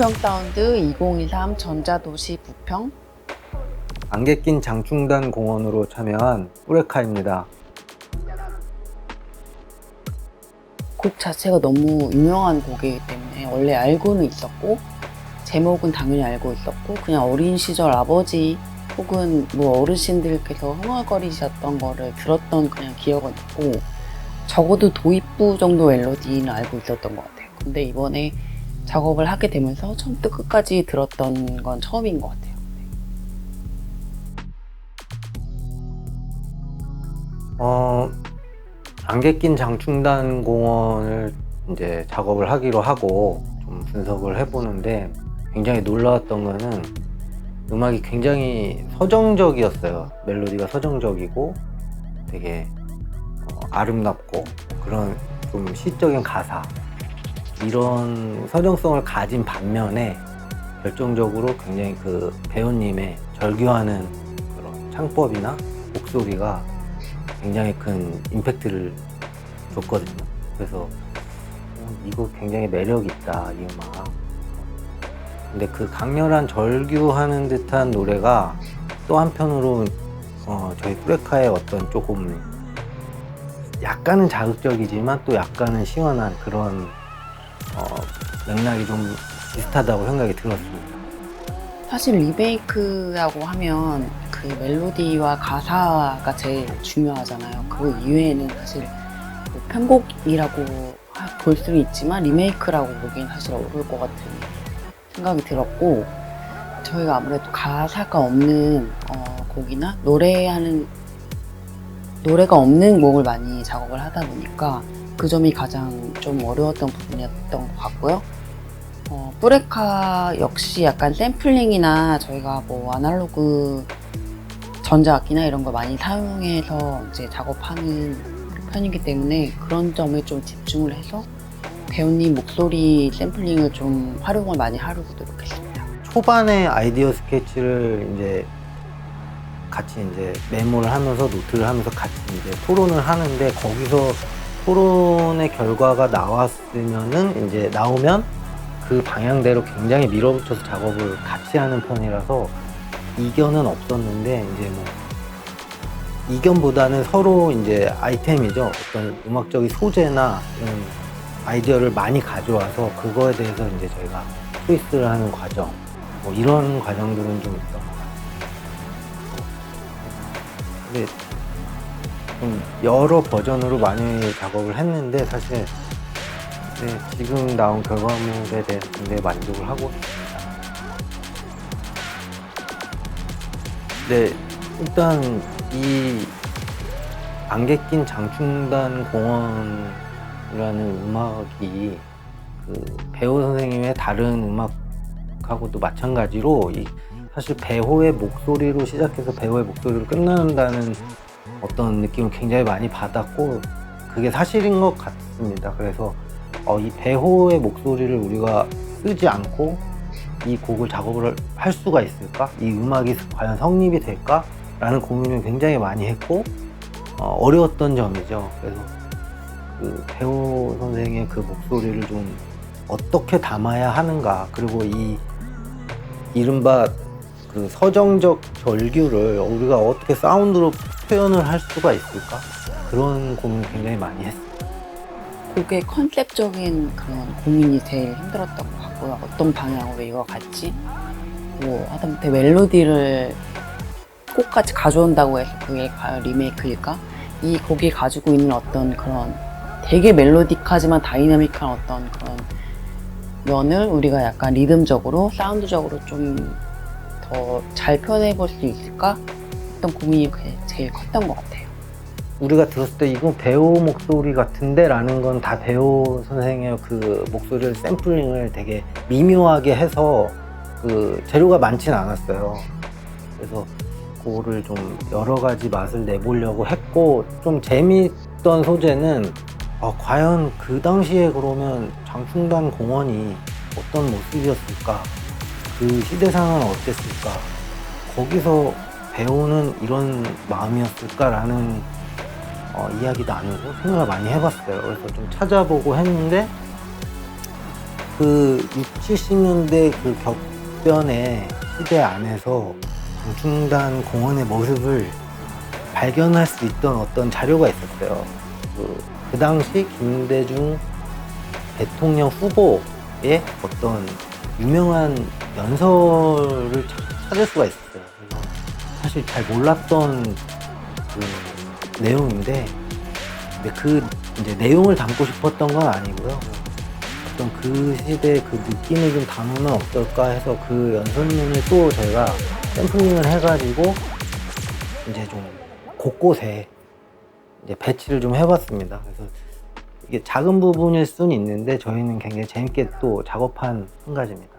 부평 사운드 2023 전자도시 부평. 안개 낀 장충단 공원으로 참여한 뿌레카입니다. 곡 자체가 너무 유명한 곡이기 때문에 원래 알고는 있었고, 제목은 당연히 알고 있었고, 그냥 어린 시절 아버지 혹은 뭐 어르신들께서 흥얼거리셨던 거를 들었던 그냥 기억은 있고, 적어도 도입부 정도 멜로디는 알고 있었던 것 같아요. 근데 이번에 작업을 하게 되면서 처음부터 끝까지 들었던 건 처음인 것 같아요. 안개 낀 장충단 공원을 이제 작업을 하기로 하고 좀 분석을 해보는데 굉장히 놀라웠던 거는 음악이 굉장히 서정적이었어요. 멜로디가 서정적이고 되게 아름답고 그런 좀 시적인 가사, 이런 서정성을 가진 반면에 결정적으로 굉장히 그 배우님의 절규하는 그런 창법이나 목소리가 굉장히 큰 임팩트를 줬거든요. 그래서 이거 굉장히 매력 있다, 이 음악. 근데 그 강렬한 절규하는 듯한 노래가 또 한편으로 저희 뿌레카의 어떤 조금 약간은 자극적이지만 또 약간은 시원한 그런 맥락이 좀 비슷하다고 생각이 들었습니다. 사실 리메이크라고 하면 그 멜로디와 가사가 제일 중요하잖아요. 그 이외에는 사실 뭐 편곡이라고 볼 수는 있지만 리메이크라고 보기엔 사실 어려울 것 같은 생각이 들었고, 저희가 아무래도 가사가 없는 곡이나 노래가 없는 곡을 많이 작업을 하다 보니까 그 점이 가장 좀 어려웠던 부분이었던 것 같고요. 뿌레카 역시 약간 샘플링이나 저희가 뭐 아날로그 전자악기나 이런 걸 많이 사용해서 이제 작업하는 편이기 때문에 그런 점에 좀 집중을 해서 배우님 목소리 샘플링을 좀 활용을 많이 하려고 노력했습니다. 초반에 아이디어 스케치를 이제 같이 이제 메모를 하면서 노트를 하면서 같이 이제 토론을 하는데, 거기서 토론의 결과가 나오면 그 방향대로 굉장히 밀어붙여서 작업을 같이 하는 편이라서 이견은 없었는데, 이제 뭐 이견보다는 서로 이제 아이템이죠. 어떤 음악적인 소재나 이런 아이디어를 많이 가져와서 그거에 대해서 이제 저희가 트위스트를 하는 과정, 뭐 이런 과정들은 좀 있던 것 같아요. 근데 좀 여러 버전으로 많이 작업을 했는데 사실 지금 나온 결과물에 대해서 굉장히 만족을 하고 있습니다. 네, 일단 이 안개 낀 장충단 공원이라는 음악이 그 배우 선생님의 다른 음악하고도 마찬가지로 사실 배우의 목소리로 시작해서 배우의 목소리로 끝난다는 어떤 느낌을 굉장히 많이 받았고, 그게 사실인 것 같습니다. 그래서 이 배우의 목소리를 우리가 쓰지 않고 이 곡을 작업을 할 수가 있을까? 이 음악이 과연 성립이 될까? 라는 고민을 굉장히 많이 했고 어려웠던 점이죠. 그래서 그 배우 선생의 그 목소리를 좀 어떻게 담아야 하는가, 그리고 이 이른바 그 서정적 절규를 우리가 어떻게 사운드로 표현을 할 수가 있을까? 그런 고민을 굉장히 많이 했어요. 곡의 컨셉적인 그런 고민이 제일 힘들었던 것 같고요. 어떤 방향으로 이어갈지, 뭐 하다못해 멜로디를 곡까지 가져온다고 해서 그게 과연 리메이크일까? 이 곡이 가지고 있는 어떤 그런 되게 멜로딕하지만 다이나믹한 어떤 그런 면을 우리가 약간 리듬적으로, 사운드적으로 좀 더 잘 표현해 볼 수 있을까? 했던 고민이 그게 제일 컸던 것 같아요. 우리가 들었을 때 이거 배우 목소리 같은데 라는 건 다 배우 선생의 그 목소리를 샘플링을 되게 미묘하게 해서 그 재료가 많진 않았어요. 그래서 그거를 좀 여러 가지 맛을 내보려고 했고, 좀 재미있던 소재는 과연 그 당시에 그러면 장충단 공원이 어떤 모습이었을까? 그 시대상은 어땠을까? 거기서 배우는 이런 마음이었을까라는 이야기 나누고 생각을 많이 해봤어요. 그래서 좀 찾아보고 했는데 그 60, 70년대 그 격변의 시대 안에서 장충단 공원의 모습을 발견할 수 있던 어떤 자료가 있었어요. 그 당시 김대중 대통령 후보의 어떤 유명한 연설을 찾을 수가 있었어요. 그래서 사실 잘 몰랐던 그 내용인데, 근데 그 이제 내용을 담고 싶었던 건 아니고요. 어떤 그 시대의 그 느낌을 좀 담으면 어떨까 해서 그 연설문을 또 저희가 샘플링을 해가지고 이제 좀 곳곳에 이제 배치를 좀 해봤습니다. 그래서 이게 작은 부분일 수는 있는데 저희는 굉장히 재밌게 또 작업한 한 가지입니다.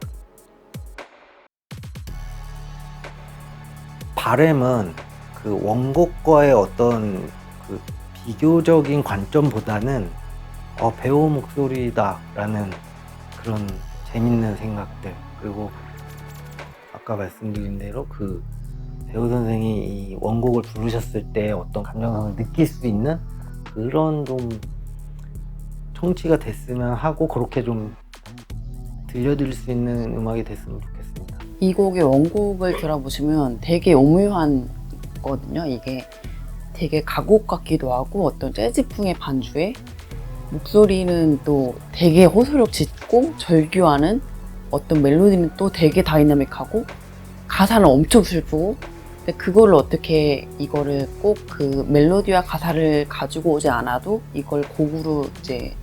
바램은 그 원곡과의 어떤 그 비교적인 관점보다는 배우 목소리다라는 그런 재밌는 생각들, 그리고 아까 말씀드린 대로 그 배우 선생이 이 원곡을 부르셨을 때 어떤 감정성을 느낄 수 있는 그런 좀 청취가 됐으면 하고, 그렇게 좀 들려드릴 수 있는 음악이 됐으면 좋겠습니다. 이 곡의 원곡을 들어보시면 되게 오묘한 거든요. 이게 되게 가곡 같기도 하고 어떤 재즈풍의 반주에 목소리는 또 되게 호소력 짙고 절규하는, 어떤 멜로디는 또 되게 다이나믹하고 가사는 엄청 슬프고, 근데 그거를 어떻게 이거를 꼭 그 멜로디와 가사를 가지고 오지 않아도 이걸 곡으로 이제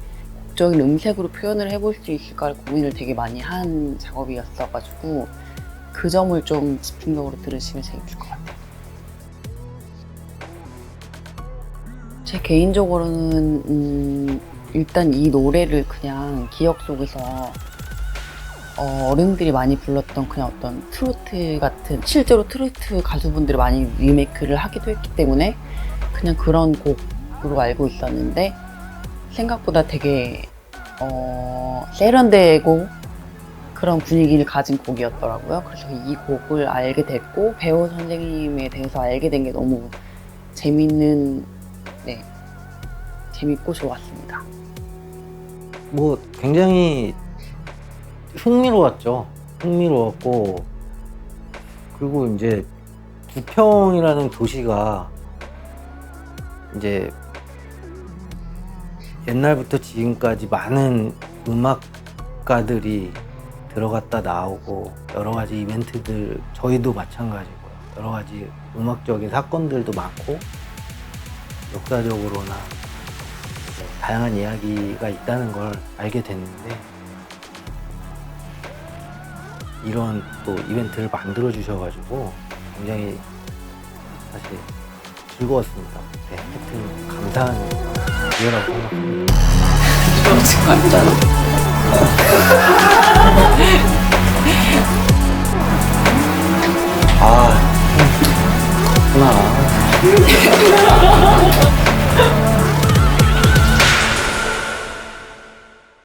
곡적인 음색으로 표현을 해볼 수 있을까를 고민을 되게 많이 한 작업이었어가지고 그 점을 좀 집중적으로 들으시면 재밌을 것 같아요. 제 개인적으로는 일단 이 노래를 그냥 기억 속에서 어른들이 많이 불렀던 그냥 어떤 트로트 같은, 실제로 트로트 가수분들이 많이 리메이크를 하기도 했기 때문에 그냥 그런 곡으로 알고 있었는데, 생각보다 되게 세련되고 그런 분위기를 가진 곡이었더라고요. 그래서 이 곡을 알게 됐고 배우 선생님에 대해서 알게 된 게 너무 재밌는, 재밌고 좋았습니다. 뭐 굉장히 흥미로웠죠. 흥미로웠고, 그리고 이제 부평이라는 도시가 이제 옛날부터 지금까지 많은 음악가들이 들어갔다 나오고 여러 가지 이벤트들, 저희도 마찬가지고요. 여러 가지 음악적인 사건들도 많고 역사적으로나 다양한 이야기가 있다는 걸 알게 됐는데, 이런 또 이벤트를 만들어 주셔가지고 굉장히 사실 즐거웠습니다. 네, 하여튼 감사한 기회라고 생각합니다. 진짜 아, 그렇구나.